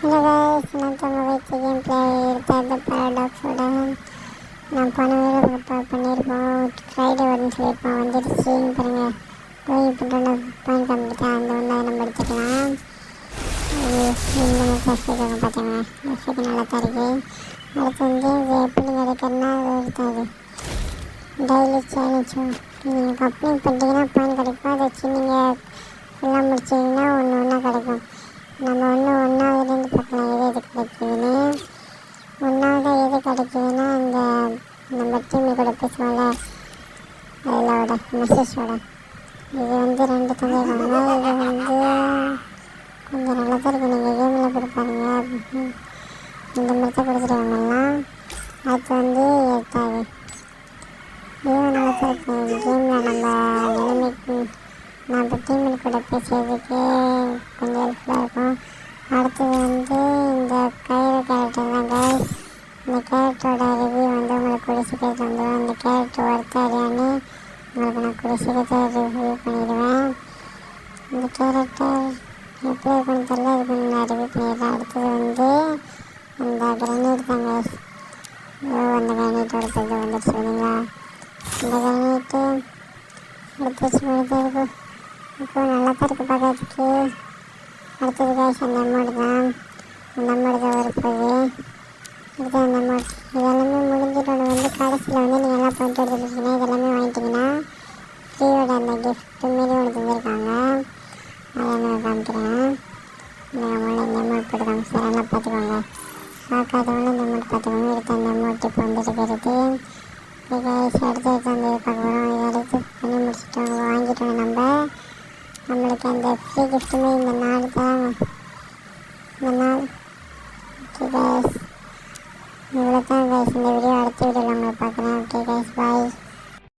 Hello guys, நான் உங்கள் வீட்டு கேம் பிளே எடுத்த பேரடாக்ஸோட நான் போன வீடியோ பண்ணியிருப்போம். ஃப்ரைடே வரும்னு சொல்லியிருப்போம், வந்துடுச்சு. பாருங்கள், கோயில் பண்ணுற பாயிண்ட் கம்ப்ளீட்டாக அந்த ஒன்றா நம்ம எடுத்துக்கலாம். இந்த ஃபஸ்ட்டுக்காக பார்த்தாங்க, ஃபஸ்ட்டுக்கு நல்லா தான் இருக்குது. அடுத்து வந்து இது எப்படி கிடைக்கிறதுனா அது எடுத்தாது டெய்லி சேலஞ்சும் நீங்கள் கம்ப்ளீட் பண்ணிட்டீங்கன்னா பாயிண்ட் கிடைக்கும். அதை வச்சு நீங்கள் ஃபுல்லாக முடிச்சிங்கன்னா ஒன்று ஒன்றா கிடைக்கும். நம்ம ஒன்றாவதுலேருந்து பார்க்கலாம் எது கிடைக்குதுன்னு. ஒன்றாவது எது கிடைக்குதுன்னா அந்த நம்ம டீமு கூட பேசுவோம்ல அதிலோட மெசேஜோட இது வந்து 2 தந்திருக்காங்க. இது வந்து கொஞ்சம் நல்லா தான் இருக்குது. நீங்கள் கேமில் போய் பாருங்க, இந்த மாதிரி தான் கொடுத்துருவாங்கலாம். அது வந்து எட்டாது இதுவும் நல்லா தான் இருக்குது. கேமில் நம்ம நிலைமைக்கு நான் இப்போ டீமில் கூட பேசுறதுக்கு கொஞ்சம் ஹெல்ப்ஃபுல்லாக இருக்கும். அடுத்தது வந்து இந்த கயிறு கேரக்டர் தான் கைஸ். இந்த கேரக்டரோட ரிவ்யூ வந்து உங்களுக்கு கூடிய சீக்கிரத்தில் வந்துடும். இந்த கேரக்டர் ஒருத்தரையான்னு உங்களுக்கு நான் கூடிய சீக்கிரத்தில் ரிவ்யூ பண்ணிடுவேன். இந்த கேரக்டர் எப்படி இருக்குன்னு தெரியல, இது பண்ணி நான் ரிவ்யூ பண்ணிடுறேன். அடுத்தது வந்து அந்த கிரனேட் தான் கைஸ். அந்த கிரனேட்டோட இது வந்துடுச்சு இல்லைங்களா. இந்த கிரனேட்டு எடுத்துச்சு போயிட்டே இருக்கும். இப்போ நல்லா தான் இருக்குது பார்க்கறதுக்கு. அடுத்தது கைஸ் அந்த அமௌண்ட் தான், அந்த அமௌண்ட் தான் வரப்போகுது. அடுத்து அந்த அமௌண்ட் இதெல்லாமே முடிஞ்சிட்டோட வந்து கடைசியில் வந்து நீங்கள் எல்லாம் பாயிண்ட் எடுத்துருக்கீங்கன்னா இதெல்லாமே வாங்கிட்டிங்கன்னா ஃப்ரீயோட அந்த கிஃப்ட்டு மாரி ஒன்று தந்துருக்காங்க. அதை நான் காமிக்கிறேன். இந்த அமௌண்ட் போட்டு காமிச்சு எல்லாம் பார்த்துக்கோங்க. பார்க்காதவங்களும் இந்த அமௌண்ட் பார்த்துக்கோங்க. எடுத்து அந்த அமௌண்ட் இப்போ வந்துட்டு போயிடுது. கைஸ் அடுத்து வந்து பார்க்க போகிறோம். இதை எடுத்து பண்ணி முடிச்சுட்டோம், வாங்கிட்டோம். நம்மளுக்கு அந்த ஃப்ரீ கிஃப்ட்டுமே இந்த நாள் தான். இந்த நாள் ஓகே கைஸ், இவ்வளோ தான் கைஸ் இந்த வீடியோ. அடுத்த வீடியோவில் உங்களை பார்க்குறேன்.